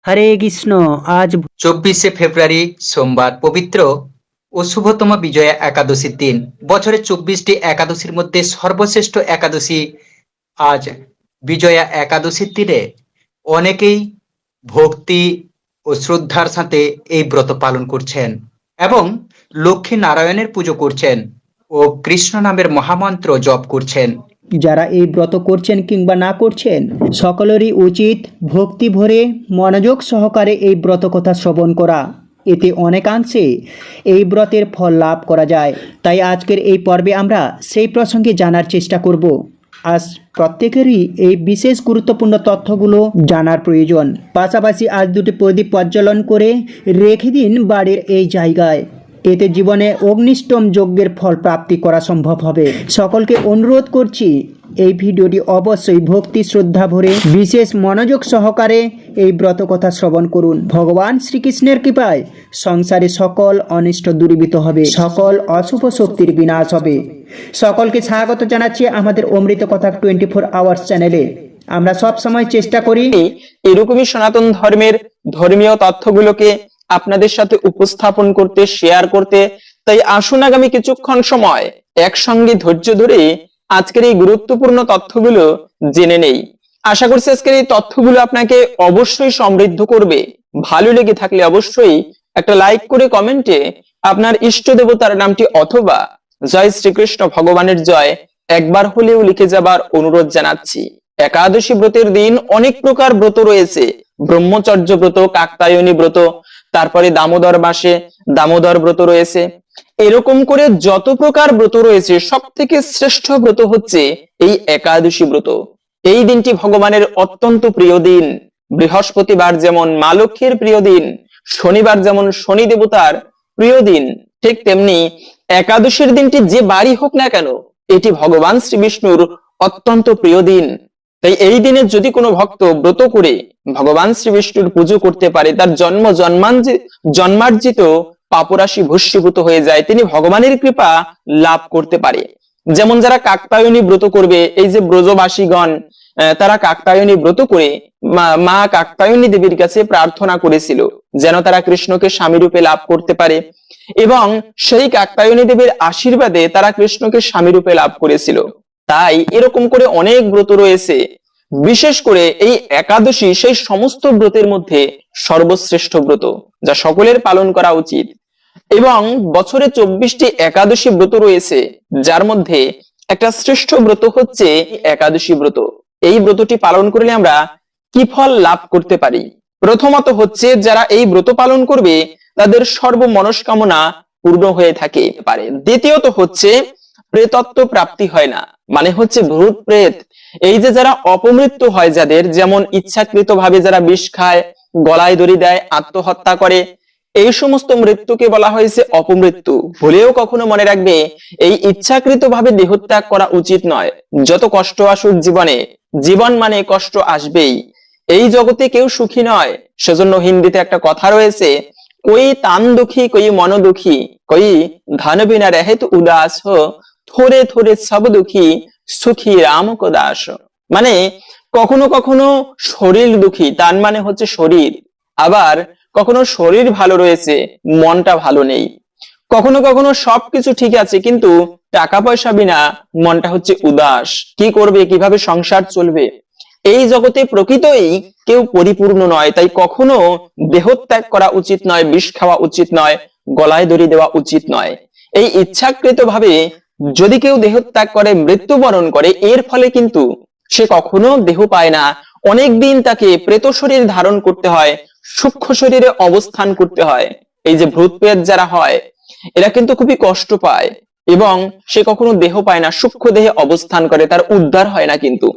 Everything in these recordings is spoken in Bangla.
হরে কৃষ্ণ। আজ 24শে ফেব্রুয়ারি সোমবার পবিত্র ও শুভতম বিজয়া একাদশীর দিন। বছরে 24টি একাদশীর মধ্যে সর্বশ্রেষ্ঠ একাদশী আজ বিজয়া একাদশীর দিনে অনেকেই ভক্তি ও শ্রদ্ধার সাথে এই ব্রত পালন করছেন এবং লক্ষ্মী নারায়ণের পুজো করছেন ও কৃষ্ণ নামের মহামন্ত্র জপ করছেন। যারা এই ব্রত করছেন কিংবা না করছেন, সকলেরই উচিত ভক্তি ভরে মনোযোগ সহকারে এই ব্রত কথা শ্রবণ করা। এতে অনেকাংশে এই ব্রতের ফল লাভ করা যায়। তাই আজকের এই পর্বে আমরা সেই প্রসঙ্গে জানার চেষ্টা করব। আজ প্রত্যেকেরই এই বিশেষ গুরুত্বপূর্ণ তথ্যগুলো জানার প্রয়োজন। পাশাপাশি আজ দুটি প্রদীপ প্রজ্বলন করে রেখে দিন বাড়ির এই জায়গায়। এতে জীবনে অগ্নিষ্টম যজ্ঞের ফল প্রাপ্তি করা সম্ভব হবে। সকলকে অনুরোধ করছি এই ভিডিওটি অবশ্যই ভক্তি শ্রদ্ধা ভরে বিশেষ মনোযোগ সহকারে এই ব্রত কথা শ্রবণ করুন। ভগবান শ্রীকৃষ্ণের কৃপায় সংসারে সকল অনিষ্ট দূরীভূত হবে, সকল অশুভ শক্তির বিনাশ হবে। সকলকে স্বাগত জানাচ্ছি আমাদের অমৃত কথা 24 আওয়ার্স চ্যানেলে। আমরা সব সময় চেষ্টা করি এরকমই সনাতন ধর্মের ধর্মীয় তথ্যগুলোকে আপনাদের সাথে উপস্থাপন করতে, শেয়ার করতে। তাই আসুন আগামী কিছুক্ষণ সময় একসঙ্গে ধৈর্য ধরে আজকের এই গুরুত্বপূর্ণ তথ্যগুলো জেনে নেই। আশা করছি আজকের এই তথ্যগুলো আপনাকে অবশ্যই সমৃদ্ধ করবে। ভালো লেগে থাকলে অবশ্যই একটা লাইক করে কমেন্টে আপনার ইষ্ট দেবতার নামটি অথবা জয় শ্রীকৃষ্ণ ভগবানের জয় একবার হলেও লিখে যাবার অনুরোধ জানাচ্ছি। একাদশী ব্রতের দিন অনেক প্রকার ব্রত রয়েছে। ব্রহ্মচর্য ব্রত, কাকতায়নী ব্রত, তারপরে দামোদর মাসে দামোদর ব্রত রয়েছে। এরকম করে যত প্রকার ব্রত রয়েছে সব থেকে শ্রেষ্ঠ ব্রত হচ্ছে এই একাদশী ব্রত। এই দিনটি ভগবানের অত্যন্ত প্রিয় দিন। বৃহস্পতিবার যেমন মা লক্ষ্মীর প্রিয় দিন, শনিবার যেমন শনি দেবতার প্রিয় দিন, ঠিক তেমনি একাদশীর দিনটি যে বাড়ি হোক না কেন এটি ভগবান শ্রী বিষ্ণুর অত্যন্ত প্রিয় দিন। তাই এই দিনে যদি কোনো ভক্ত ব্রত করে ভগবান শ্রী বিষ্ণুর পুজো করতে পারে, তার জন্মার্জিত পাপরাশি ভস্মীভূত হয়ে যায়, তিনি ভগবানের কৃপা লাভ করতে পারে। যেমন যারা কাকতায়নী ব্রত করবে, এই যে ব্রজবাসীগণ তারা কাকতায়নী ব্রত করে মা কাকতায়নী দেবীর কাছে প্রার্থনা করেছিল যেন তারা কৃষ্ণকে স্বামী রূপে লাভ করতে পারে, এবং সেই কাকতায়নী দেবীর আশীর্বাদে তারা কৃষ্ণকে স্বামী রূপে লাভ করেছিল। তাই এরকম করে অনেক ব্রত রয়েছে। বিশেষ করে এই একাদশী সেই সমস্ত ব্রতের মধ্যে সর্বশ্রেষ্ঠ ব্রত, যা সকলের পালন করা উচিত। এবং বছরে 24টি একাদশী ব্রত রয়েছে, যার মধ্যে একটা শ্রেষ্ঠ ব্রত হচ্ছে একাদশী ব্রত। এই ব্রতটি পালন করলে আমরা কি ফল লাভ করতে পারি? প্রথমত হচ্ছে, যারা এই ব্রত পালন করবে তাদের সর্ব মনস্কামনা পূর্ণ হয়ে থাকে পারে। দ্বিতীয়ত হচ্ছে, প্রেতত্ব প্রাপ্তি হয় না, মানে হচ্ছে ভূত প্রেত, এই যে যারা অপমৃত্যু হয় যাদের, যেমন ইচ্ছাকৃত ভাবে যারা বিষ খায়, গলায় দড়ি দেয়, আত্মহত্যা করে, এই সমস্ত মৃত্যুকে বলা হয়েছে অপমৃত্যু। ভুলেও কখনো মনে রাখবে এই ইচ্ছাকৃত ভাবে দেহত্যাগ করা উচিত নয়। যত কষ্ট আসুক জীবনে, জীবন মানে কষ্ট আসবেই। এই জগতে কেউ সুখী নয়। সেজন্য হিন্দিতে একটা কথা রয়েছে, কই তান দুঃখী কই মন দুঃখী, কই ধন বিনা রহেত উদাস হো, থোড়ে থোড়ে সব দুঃখী সুখী রাম কো দাস। মানে কখনো কখনো শরীর দুঃখী, তার মানে হচ্ছে শরীর, আবার কখনো শরীর ভালো রয়েছে মনটা ভালো নেই, কখনো কখনো সবকিছু ঠিক আছে কিন্তু টাকা পয়সা বিনা মনটা হচ্ছে উদাস। কি করবে, কিভাবে সংসার চলবে? এই জগতে প্রকৃতই কেউ পরিপূর্ণ নয়। তাই কখনো দেহত্যাগ করা উচিত নয়, বিষ খাওয়া উচিত নয়, গলায় দড়ি দেওয়া উচিত নয়। এই ইচ্ছাকৃত ভাবে যদি কেউ দেহত্যাগ করে, মৃত্যুবরণ করে, এর ফলে কিন্তু সে কখনো দেহ পায় না। অনেকদিন তাকে প্রেত শরীর ধারণ করতে হয়, সূক্ষ্ম শরীরে অবস্থান করতে হয়। এই যে ভূত প্রেত যারা হয় এরা কিন্তু খুবই কষ্ট পায় এবং সে কখনো দেহ পায় না, সূক্ষ্ম দেহে অবস্থান করে, তার উদ্ধার হয় না। কিন্তু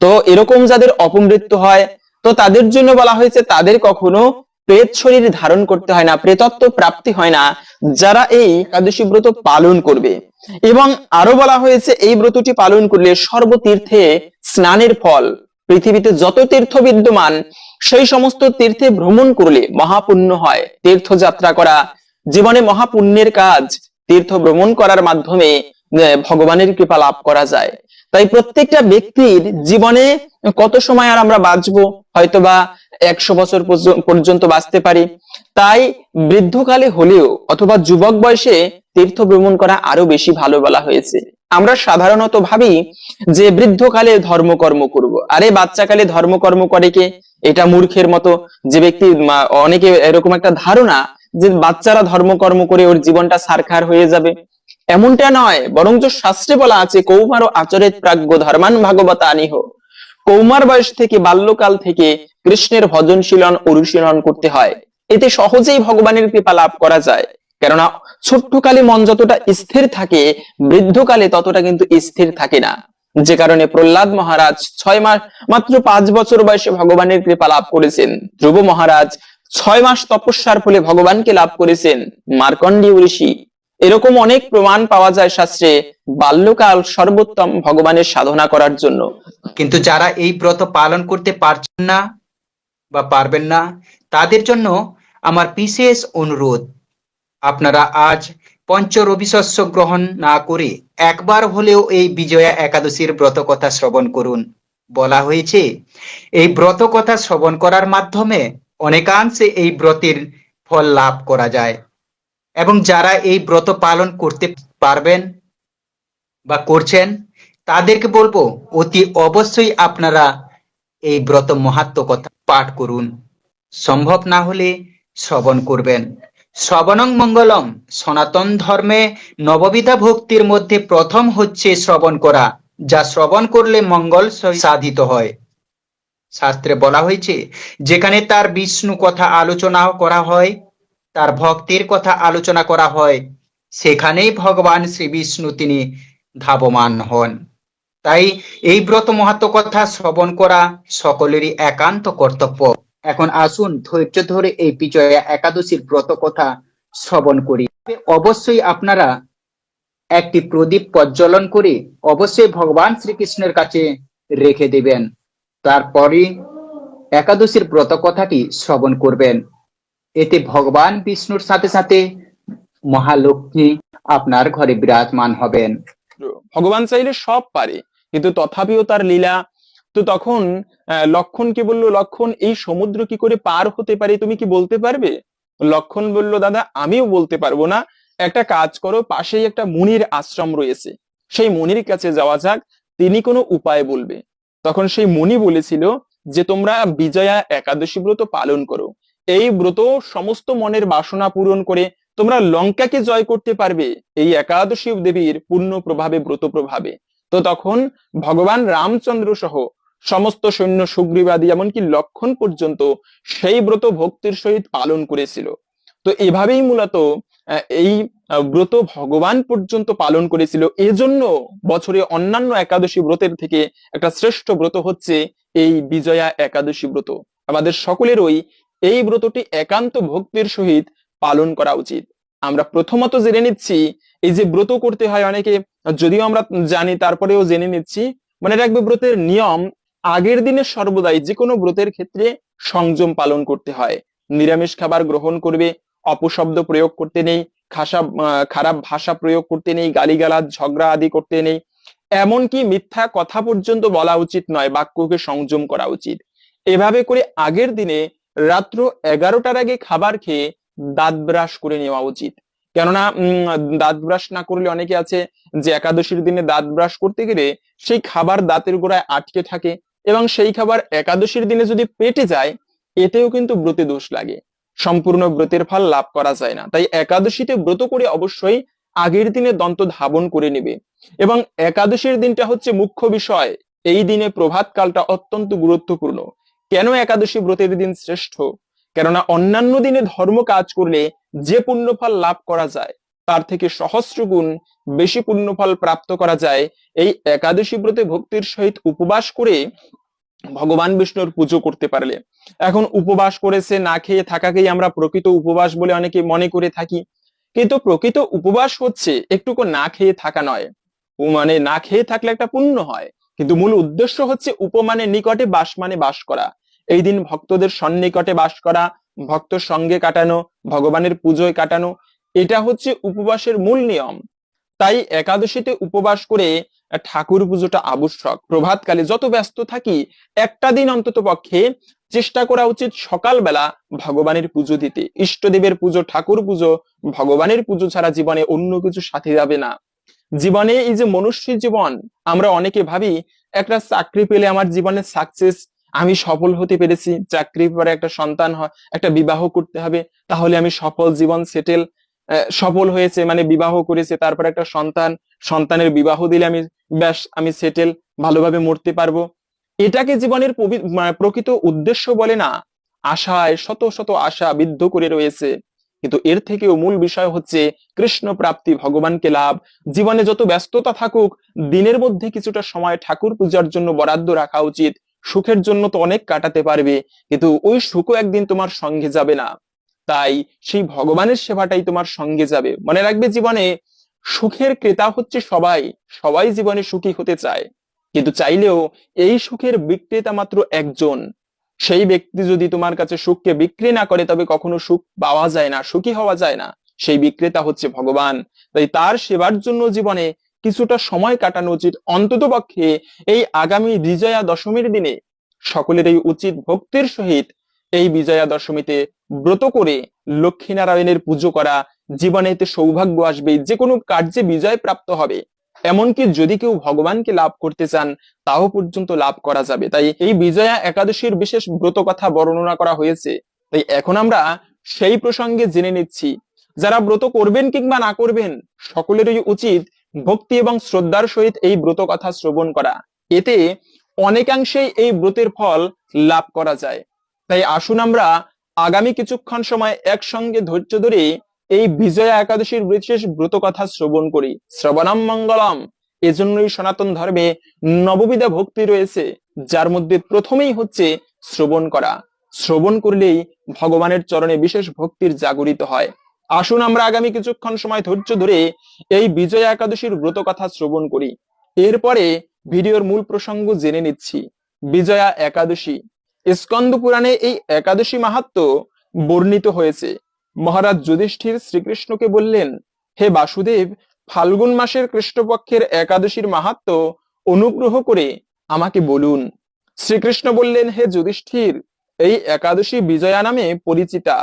তো এরকম যাদের অপমৃত্যু হয়, তো তাদের জন্য বলা হয়েছে তাদের কখনো প্রেত শরীর ধারণ করতে হয় না, প্রেতত্ব প্রাপ্তি হয় না, যারা এই একাদশী ব্রত পালন করবে। এবং আরো বলা হয়েছে এই ব্রতটি পালন করলে সর্বতীর্থে স্নানের ফল, পৃথিবীতে যত তীর্থ বিদ্যমান সেই সমস্ত তীর্থে ভ্রমণ করলে মহাপুণ্য হয়। তীর্থযাত্রা করা জীবনে মহাপুণ্যের কাজ। তীর্থ ভ্রমণ করার মাধ্যমে ভগবানের কৃপা লাভ করা যায়। তাই প্রত্যেকটা ব্যক্তির জীবনে কত সময় আর আমরা বাঁচবো, হয়তোবা 100 বছর পর্যন্ত বাঁচতে পারি। তাই বৃদ্ধকালে হলেও অথবা যুবক বয়সে তীর্থ ভ্রমণ করা আরো বেশি ভালো বলা হয়েছে। আমরা সাধারণত ভাবি যে বৃদ্ধকালে ধর্মকর্ম করব, আরে বাচ্চাকালে ধর্মকর্ম করে কে? এটা মূর্খের মতো। যে ব্যক্তি অনেকে এরকম একটা ধারণা যে বাচ্চারা ধর্মকর্ম করে ওর জীবনটা সারখার হয়ে যাবে, এমনটা নয়। বরঞ্চ শাস্ত্রে বলা আছে কৌমার আচরেত প্রাজ্ঞ ধর্মান ভাগবতা আনিহ। কৌমার বয়স থেকে বাল্যকাল থেকে কৃষ্ণের ভজনশীলন অনুশীলন করতে হয়, এতে সহজেই ভগবানের কৃপা লাভ করা যায়। কেননা ছোট্টকালে মন যতটা স্থির থাকে, বৃদ্ধকালে ততটা কিন্তু স্থির থাকে না। যে কারণে প্রহ্লাদ মহারাজ 6 মাস, মাত্র 5 বছর বয়সে ভগবানের কৃপা লাভ করেছেন। ধ্রুব মহারাজ 6 মাস তপস্যার ফলে ভগবানকে লাভ করেছেন। মার্কণ্ডেয় ঋষি, এরকম অনেক প্রমাণ পাওয়া যায় শাস্ত্রে বাল্যকাল সর্বোত্তম ভগবানের সাধনা করার জন্য। কিন্তু যারা এই ব্রত পালন করতে পারছেন না বা পারবেন না, তাদের জন্য আমার বিশেষ অনুরোধ, আপনারা আজ পঞ্চ রবি শস্য গ্রহণ না করে একবার হলেও এই বিজয়া একাদশীর ব্রত কথা শ্রবণ করুন। বলা হয়েছে এই ব্রত কথা শ্রবণ করার মাধ্যমে অনেকাংশে এই ব্রতের ফল লাভ করা যায়। এবং যারা এই ব্রত পালন করতে পারবেন বা করছেন, তাদেরকে বলবো অতি অবশ্যই আপনারা এই ব্রত মাহাত্ম্য কথা পাঠ করুন। সম্ভব না হলে শ্রবণ করবেন। শ্রবণং মঙ্গলম। সনাতন ধর্মে নববিধা ভক্তির মধ্যে প্রথম হচ্ছে শ্রবণ করা, যা শ্রবণ করলে মঙ্গল সাধিত হয়। শাস্ত্রে বলা হয়েছে যেখানে তার বিষ্ণু কথা আলোচনা করা হয়, তার ভক্তির কথা আলোচনা করা হয়, সেখানেই ভগবান শ্রী বিষ্ণু তিনি ধাবমান হন। তাই এই ব্রত মাহাত্ম্য কথা শ্রবণ করা সকলেরই একান্ত কর্তব্য। এখন আসুন ধৈর্য ধরে এই বিজয়া একাদশীর ব্রত কথা শ্রবণ করি। অবশ্যই আপনারা একটি প্রদীপ প্রজ্বলন করে অবশ্যই ভগবান শ্রীকৃষ্ণের কাছে রেখে দেবেন। তারপরে একাদশীর ব্রত কথাটি শ্রবণ করবেন। এতে ভগবান বিষ্ণুর সাথে সাথে মহালক্ষ্মী আপনার ঘরে বিরাজমান হবেন। ভগবান চাইলে সব পারে, কিন্তু তথাপিও তার লীলা। তো তখন লক্ষণকে বললো, লক্ষণ এই সমুদ্র কি করে পার হতে পারে, তুমি কি বলতে পারবে? লক্ষণ বলল, দাদা আমিও বলতে পারবো না, একটা কাজ করো, পাশেই একটা মুনির আশ্রম রয়েছে, সেই মুনির কাছে যাওয়া যাক, তিনি কোনো উপায় বলবে। তখন সেই মুনি বলেছিল যে তোমরা বিজয়া একাদশী ব্রত পালন করো, এই ব্রত সমস্ত মনের বাসনা পূরণ করে তোমরা লঙ্কাকে জয় করতে পারবে এই একাদশী দেবীর পূর্ণ প্রভাবে, ব্রত প্রভাবে। তো তখন ভগবান রামচন্দ্র সহ সমস্ত সৈন্য, সুগ্রীবাদী এমনকি লক্ষণ পর্যন্ত সেই ব্রত ভক্তির সহিত পালন করেছিল। তো এভাবেই মূলত এই ব্রত ভগবান পর্যন্ত পালন করেছিল। এজন্য বছরে অন্যান্য একাদশী ব্রতের থেকে একটা শ্রেষ্ঠ ব্রত হচ্ছে এই বিজয়া একাদশী ব্রত। আমাদের সকলেরই এই ব্রতটি একান্ত ভক্তির সহিত পালন করা উচিত। আমরা প্রথমত জেনে নিচ্ছি এই যে ব্রত করতে হয়, অনেকে যদিও আমরা জানি তারপরেও জেনে নিচ্ছি। মনে রাখবে ব্রতের নিয়ম, আগের দিনে সর্বদাই যে কোনো ব্রতের ক্ষেত্রে সংযম পালন করতে হয়। নিরামিষ খাবার গ্রহণ করবে, অপশব্দ প্রয়োগ করতে নেই, খারাপ ভাষা প্রয়োগ করতে নেই, গালিগালাজ ঝগড়া আদি করতে নেই, এমনকি মিথ্যা কথা পর্যন্ত বলা উচিত নয়, বাক্যকে সংযম করা উচিত। এভাবে করে আগের দিনে রাত্র 11টার আগে খাবার খেয়ে দাঁত ব্রাশ করে নেওয়া উচিত। কেননা দাঁত ব্রাশ না করলে অনেকে আছে যে একাদশীর দিনে দাঁত ব্রাশ করতে গেলে সেই খাবার দাঁতের গোড়ায় আটকে থাকে, এবং সেই খাবার একাদশীর দিনে যদি পেটে যায়, এতেও কিন্তু ব্রতে দোষ লাগে, সম্পূর্ণ ব্রতের ফল লাভ করা যায় না। তাই একাদশীতে ব্রত করে অবশ্যই আগের দিনে দন্ত ধাবন করে নেবে। এবং একাদশীর দিনটা হচ্ছে মুখ্য বিষয়, এই দিনে প্রভাত কালটা অত্যন্ত গুরুত্বপূর্ণ। কেন একাদশী ব্রতের দিন শ্রেষ্ঠ? কেননা অন্যান্য দিনে ধর্ম কাজ করলে যে পুণ্যফল লাভ করা যায় তার থেকে সহস্র গুণ বেশি পুণ্যফল প্রাপ্ত করা যায় এই একাদশী ব্রতে ভক্তির সহিত উপবাস করে ভগবান বিষ্ণুর পুজো করতে পারলে। এখন উপবাস করেছে না খেয়ে থাকাকেই আমরা প্রকৃত উপবাস বলে অনেকে মনে করে থাকি, কিন্তু প্রকৃত উপবাস হচ্ছে একটুকু না খেয়ে থাকা নয়। মানে না খেয়ে থাকলে একটা পুণ্য হয়, কিন্তু মূল উদ্দেশ্য হচ্ছে উপমানের নিকটে বাস, মানে বাস করা। এই দিন ভক্তদের সন্নিকটে বাস করা, ভক্তর সঙ্গে কাটানো, ভগবানের পুজোয় কাটানো, এটা হচ্ছে উপবাসের মূল নিয়ম। তাই একাদশীতে উপবাস করে ঠাকুর পুজোটা আবশ্যক। প্রভাতকালে যত ব্যস্ত থাকি, একটা দিন অন্তত পক্ষে চেষ্টা করা উচিত সকালবেলা ভগবানের পুজো দিতে। ইষ্টদেবের পুজো, ঠাকুর পুজো, ভগবানের পুজো ছাড়া জীবনে অন্য কিছু সাথে যাবে না। জীবনে এই যে মনুষ্য জীবন, আমরা অনেকে ভাবি একটা চাকরি পেলে আমার জীবনে সাকসেস, আমি সফল হতে পেরেছি, চাকরি পরে একটা সন্তান হয়, একটা বিবাহ করতে হবে, তাহলে আমি সফল, জীবন সেটেল, সফল হয়েছে মানে বিবাহ করেছে, তারপর একটা সন্তান, সন্তানের বিবাহ দিলে আমি ব্যাস আমি সেটেল, ভালোভাবে মরতে পারবো। এটাকে জীবনের প্রকৃত উদ্দেশ্য বলে না। আশায় শত শত আশা বিদ্ধ করে রয়েছে, কিন্তু এর থেকেও মূল বিষয় হচ্ছে কৃষ্ণ প্রাপ্তি, ভগবানকে লাভ। জীবনে যত ব্যস্ততা থাকুক, দিনের মধ্যে কিছুটা সময় ঠাকুর পূজার জন্য বরাদ্দ রাখা উচিত। সুখের জন্য তো অনেক কাটাতে পারবে, কিন্তু ওই সুখও একদিন তোমার সঙ্গে যাবে না। তাই সেই ভগবানের সেবাটাই তোমার সঙ্গে যাবে। মনে রাখবে, জীবনে সুখের ক্রেতা হচ্ছে সবাই, সবাই জীবনে সুখী হতে চায়, কিন্তু চাইলেও এই সুখের বিক্রেতা মাত্র একজন। সেই ব্যক্তি যদি তোমার কাছে সুখকে বিক্রি না করে, তবে কখনো সুখ পাওয়া যায় না, সুখী হওয়া যায় না। সেই বিক্রেতা হচ্ছে ভগবান। তাই তার সেবার জন্য জীবনে কিছুটা সময় কাটানো উচিত। অন্তত পক্ষে এই আগামী বিজয়া দশমীর দিনে সকলেরই উচিত ভক্তির সহিত এই বিজয়া দশমীতে ব্রত করে লক্ষ্মীনারায়ণের পুজো করা। জীবনে এতে সৌভাগ্য আসবে, যে কোনো কার্যে বিজয় প্রাপ্ত হবে। এমনকি যদি কেউ ভগবানকে লাভ করতে চান, তাও পর্যন্ত লাভ করা যাবে। তাই এই বিজয়া একাদশীর বিশেষ ব্রত কথা বর্ণনা করা হয়েছে। তাই এখন আমরা সেই প্রসঙ্গে জেনে নিচ্ছি। যারা ব্রত করবেন কিংবা না করবেন, সকলেরই উচিত ভক্তি এবং শ্রদ্ধার সহিত এই ব্রত কথা শ্রবণ করা। এতে অনেকাংশেই এই ব্রতের ফল লাভ করা যায়। তাই আসুন আমরা আগামী কিছুক্ষণ সময় একসঙ্গে ধৈর্য ধরে এই বিজয়া একাদশীর বিশেষ ব্রত কথা শ্রবণ করি। শ্রবণম মঙ্গলম। এজন্যই সনাতন ধর্মে নববিধা ভক্তি রয়েছে, যার মধ্যে প্রথমেই হচ্ছে শ্রবণ করা। শ্রবণ করলেই ভগবানের চরণে বিশেষ ভক্তির জাগরিত হয়। আসুন আমরা আগামী কিছুক্ষণ সময় ধৈর্য ধরে এই বিজয়া একাদশীর ব্রত কথা শ্রবণ করি। এরপরে ভিডিওর মূল প্রসঙ্গ জেনে নিচ্ছি। বিজয়া একাদশী, স্কন্দ পুরাণে এই একাদশী মাহাত্ম্য বর্ণিত হয়েছে। মহারাজ যুধিষ্ঠির শ্রীকৃষ্ণকে বললেন, হে বাসুদেব, ফাল্গুন মাসের কৃষ্ণপক্ষের একাদশীর মাহাত্ম্য অনুগ্রহ করে আমাকে বলুন। শ্রীকৃষ্ণ বললেন, হে যুধিষ্ঠির, এই একাদশী বিজয়া নামে পরিচিতা।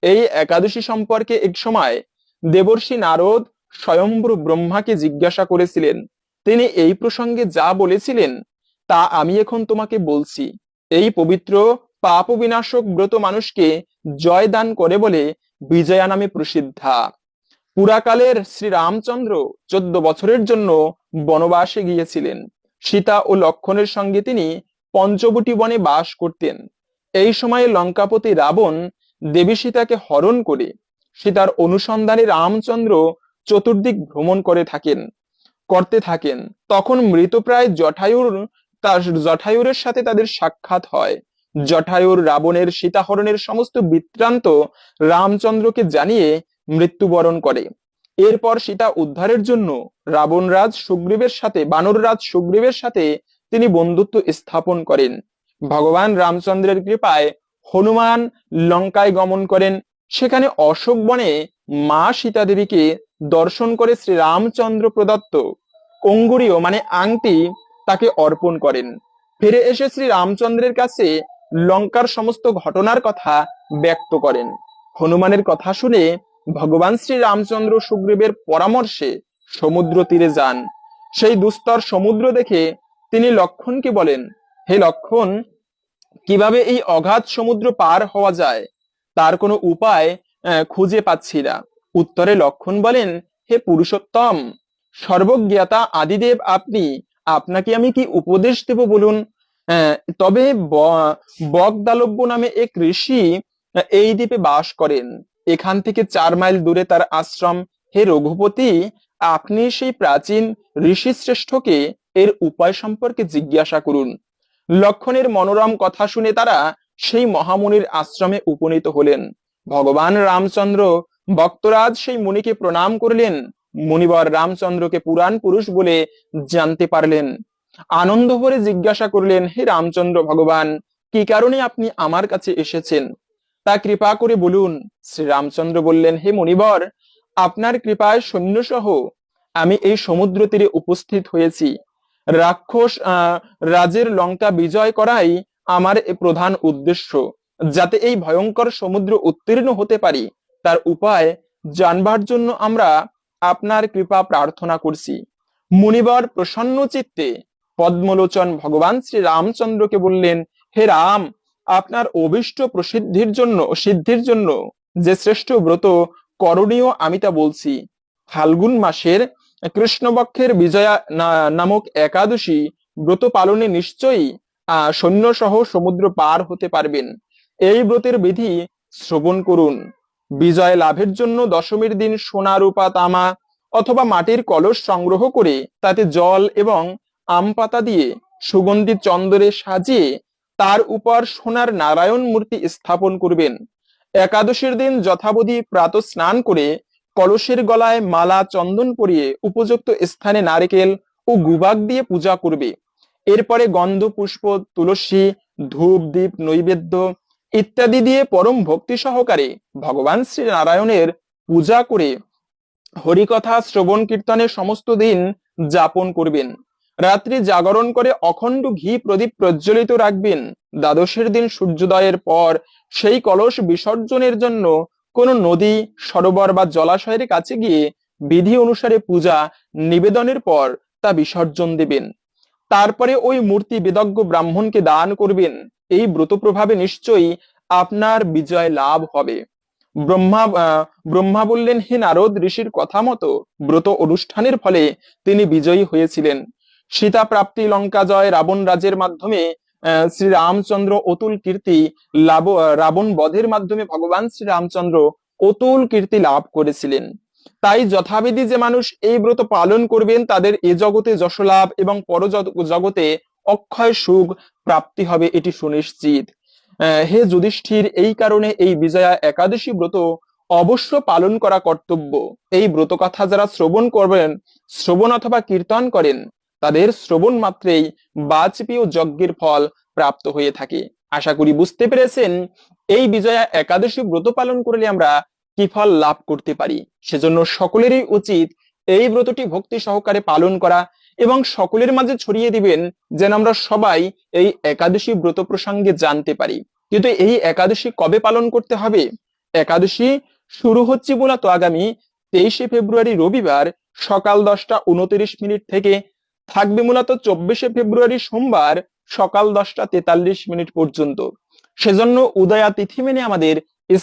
এই একাদশী সম্পর্কে এক সময় দেবর্ষি নারদ স্বয়ম্ভু ব্রহ্মাকে জিজ্ঞাসা করেছিলেন। তিনি এই প্রসঙ্গে যা বলেছিলেন তা আমি এখন তোমাকে বলছি। এই পবিত্র পাপ বিনাশক ব্রত মানুষকে জয় দান করে বলে বিজয়া নামে প্রসিদ্ধা। পুরাকালের শ্রীরামচন্দ্র 14 বছরের জন্য বনবাসে গিয়েছিলেন। সীতা ও লক্ষণের সঙ্গে তিনি পঞ্চবটি বনে বাস করতেন। এই সময়ে লঙ্কাপতি রাবণ দেবী সীতাকে হরণ করে সীতার অনুসন্ধানে রামচন্দ্র চতুর্দিক ভ্রমণ করতে থাকেন। তখন মৃতপ্রায় জটায়ুরের সাথে তাদের সাক্ষাৎ হয়। জটায়ুর রাবণের সীতাহরণের সমস্ত বৃত্তান্ত রামচন্দ্রকে জানিয়ে মৃত্যুবরণ করে। এরপর সীতা উদ্ধারের জন্য বানররাজ সুগ্রীবের সাথে তিনি বন্ধুত্ব স্থাপন করেন। ভগবান রামচন্দ্রের কৃপায় হনুমান লঙ্কায় গমন করেন। সেখানে অশোক বনে মা সীতা দেবীকে দর্শন করে শ্রী রামচন্দ্র প্রদত্ত অঙ্গুরীয় মানে আংটি তাকে অর্পণ করেন। ফিরে এসে শ্রী রামচন্দ্রের কাছে লঙ্কার সমস্ত ঘটনার কথা ব্যক্ত করেন। হনুমানের কথা শুনে ভগবান শ্রী রামচন্দ্র সুগ্রীবের পরামর্শে সমুদ্র তীরে যান। সেই দুস্তর সমুদ্র দেখে তিনি লক্ষণকে বলেন, হে লক্ষণ, কিভাবে এই অগাধ সমুদ্র পার হওয়া যায় তার কোনো উপায় খুঁজে পাচ্ছি না। উত্তরে লক্ষণ বলেন, হে পুরুষোত্তম, সর্বজ্ঞাতা আদিদেব আপনি, আপনাকে আমি কি উপদেশ দেব বলুন। তবে বগদালব্য নামে এক ঋষি এই দ্বীপে বাস করেন। এখান থেকে 4 মাইল দূরে তার আশ্রম। হে রঘুপতি, আপনি সেই প্রাচীন ঋষি শ্রেষ্ঠকে এর উপায় সম্পর্কে জিজ্ঞাসা করুন। লক্ষণের মনোরম কথা শুনে তারা সেই মহামুনির আশ্রমে উপনীত হলেন। ভগবান রামচন্দ্র ভক্তরাজ সেই মুনিকে প্রণাম করলেন। মুনিবর রামচন্দ্রকে পুরাণ পুরুষ বলে জানতে পারলেন। আনন্দ ভরে জিজ্ঞাসা করলেন, হে রামচন্দ্র ভগবান, কি কারণে আপনি আমার কাছে এসেছেন তা কৃপা করে বলুন। শ্রী রামচন্দ্র বললেন, হে মুনিবর, আপনার কৃপায় সৈন্যসহ আমি এই সমুদ্র তীরে উপস্থিত হয়েছি। রাক্ষস রাজের লঙ্কা বিজয় করাই আমার এ প্রধান উদ্দেশ্য। যাতে এই ভয়ঙ্কর সমুদ্র উত্তীর্ণ হতে পারি, তার উপায় জানবার জন্য আমরা আপনার কৃপা প্রার্থনা করছি। মুনিবর প্রসন্ন চিত্তে পদ্মলোচন ভগবান শ্রী রামচন্দ্রকে বললেন, হে রাম, আপনার অভীষ্ট সিদ্ধির জন্য যে শ্রেষ্ঠ ব্রত করণীয় আমি তা বলছি। ফাল্গুন মাসের কৃষ্ণপক্ষের বিজয়া নামক একাদশী ব্রত পালনে নিশ্চয়ই সৈন্য সহ সমুদ্র পার হতে পারবেন। এই ব্রতের বিধি শ্রবণ করুন। বিজয় লাভের জন্য দশমীর দিন সোনা, রূপা, তামা অথবা মাটির কলস সংগ্রহ করে তাতে জল এবং আম পাতা দিয়ে সুগন্ধি চন্দরে সাজিয়ে তার উপর সোনার নারায়ণ মূর্তি স্থাপন করবেন। একাদশীর দিন যথাবধি প্রাতঃ স্নান করে কলসের গলায় মালা চন্দন পরিয়ে উপযুক্ত স্থানে নারকেল ও গুবাক দিয়ে পূজা করবে। এরপরে গন্ধ, পুষ্প, তুলসী, ধূপ, দীপ, নৈবেদ্য ইত্যাদি দিয়ে পরম ভক্তি সহকারে ভগবান শ্রী নারায়ণের পূজা করে হরিকথা শ্রবণ কীর্তনের সমস্ত দিন যাপন করবেন। রাত্রি জাগরণ করে অখণ্ড ঘি প্রদীপ প্রজ্বলিত রাখবেন। দ্বাদশের দিন সূর্যোদয়ের পর সেই কলস বিসর্জনের জন্য কোন নদী, সরোবর বা জলাশয়ের কাছে গিয়ে বিধি অনুসারে পূজা নিবেদনের পর তা বিসর্জন দেবেন। তারপরে ওই মূর্তি বেদজ্ঞ ব্রাহ্মণকে দান করবেন। এই ব্রত প্রভাবে নিশ্চয়ই আপনার বিজয় লাভ হবে। ব্রহ্মা বললেন, হে নারদ, ঋষির কথা মতো ব্রত অনুষ্ঠানের ফলে তিনি বিজয়ী হয়েছিলেন। সীতা প্রাপ্তি, লঙ্কা জয়, রাবণ রাজের মাধ্যমে শ্রী রামচন্দ্র অতুল কীর্তি লাভ, রাবণ বধের মাধ্যমে ভগবান শ্রী রামচন্দ্র অতুল কীর্তি লাভ করেছিলেন। তাই যথাবিধি যে মানুষ এই ব্রত পালন করবেন তাদের এ জগতে যশলাভ এবং পর জগতে অক্ষয় সুখ প্রাপ্তি হবে, এটি সুনিশ্চিত। হে যুধিষ্ঠির, এই কারণে এই বিজয়া একাদশী ব্রত অবশ্য পালন করা কর্তব্য। এই ব্রত কথা যারা শ্রবণ অথবা কীর্তন করেন, তাদের শ্রবণ মাত্রেই বাজপেয়ী যজ্ঞের ফল প্রাপ্ত হয়ে থাকে। আশা করি বুঝতে পেরেছেন এই বিজয়া একাদশী ব্রত পালন করলে আমরা কি ফল লাভ করতে পারি। সেজন্য সকলেরই উচিত এই ব্রতটি ভক্তি সহকারে পালন করা এবং সকলের মাঝে ছড়িয়ে দিবেন, যেন আমরা সবাই এই একাদশী ব্রত প্রসঙ্গে জানতে পারি। কিন্তু এই একাদশী কবে পালন করতে হবে? একাদশী শুরু হচ্ছে মূলত আগামী 23শে ফেব্রুয়ারি রবিবার সকাল 10:29 থেকে থাকবে মূলত 24শে ফেব্রুয়ারি সোমবার সকাল 10:43 পর্যন্ত। সেজন্য উদয়া তিথি মেনে আমাদের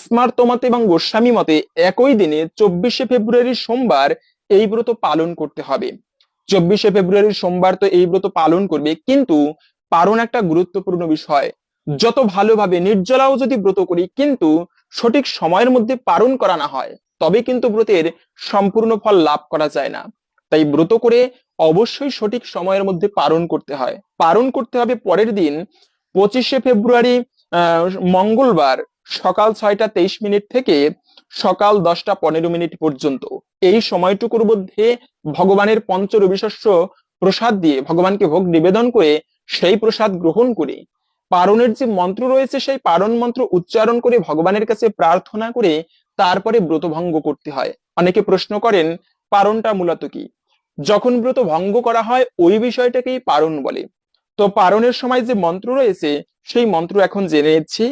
স্মার্ত মতে এবং গোস্বামী মতে একই দিনে 24শে ফেব্রুয়ারি সোমবার এই ব্রত পালন করতে হবে। 24শে ফেব্রুয়ারি সোমবার তো এই ব্রত পালন করবে, কিন্তু পালন একটা গুরুত্বপূর্ণ বিষয়। যত ভালোভাবে নির্জলাও যদি ব্রত করি কিন্তু সঠিক সময়ের মধ্যে পালন করা না হয়, তবে কিন্তু ব্রতের সম্পূর্ণ ফল লাভ করা যায় না। তাই ব্রত করে অবশ্যই সঠিক সময়ের মধ্যে পালন করতে হয়। পালন করতে হবে পরের দিন 25শে ফেব্রুয়ারি মঙ্গলবার সকাল 6:23 থেকে সকাল 10:15 পর্যন্ত। এই সময়টুকুর মধ্যে ভগবানের পঞ্চরবিশস্য প্রসাদ দিয়ে ভগবানকে ভোগ নিবেদন করে সেই প্রসাদ গ্রহণ করে পারণের যে মন্ত্র রয়েছে সেই পারণ মন্ত্র উচ্চারণ করে ভগবানের কাছে প্রার্থনা করে তারপরে ব্রত ভঙ্গ করতে হয়। অনেকে প্রশ্ন করেন পারণটা মূলত কি? যখন ব্রত ভঙ্গ করা হয় ওই বিষয়টাকেই পারণ বলে। তো পারণের সময় যে মন্ত্র রয়েছে সেই মন্ত্র এখন জেনে নিচ্ছি।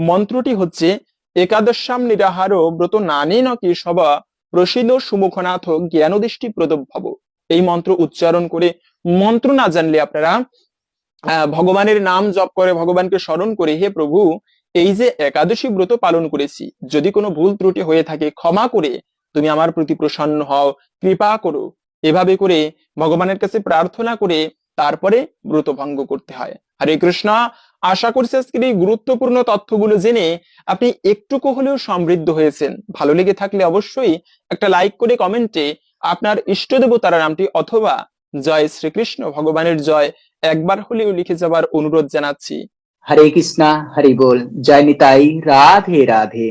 মন্ত্রটি হচ্ছে, একাদশাম নিরাহার ব্রত নানেন কেশবা প্রসীদ সুমুখনাথ জ্ঞানদৃষ্টি প্রদভব। এই মন্ত্র উচ্চারণ করে, মন্ত্র না জানলে আপনারা ভগবানের নাম জপ করে ভগবানকে স্মরণ করে, হে প্রভু, এই যে একাদশী ব্রত পালন করেছি, যদি কোনো ভুল ত্রুটি হয়ে থাকে ক্ষমা করে তুমি আমার প্রতি প্রসন্ন হও, কৃপা করো। এভাবে করে ভগবানের কাছে প্রার্থনা করে তারপরে ব্রত ভঙ্গ করতে হয়। হরে কৃষ্ণ। আশা করছি আজকের এই গুরুত্বপূর্ণ তথ্যগুলো জেনে আপনি একটুকু হলেও সমৃদ্ধ হয়েছেন। ভালো লেগে থাকলে অবশ্যই একটা লাইক করে কমেন্টে আপনার ইষ্ট দেবতার নামটি অথবা জয় শ্রীকৃষ্ণ ভগবানের জয় একবার হলেও লিখে যাবার অনুরোধ জানাচ্ছি। হরে কৃষ্ণা হরি বল। জয় নিতাই। রাধে রাধে।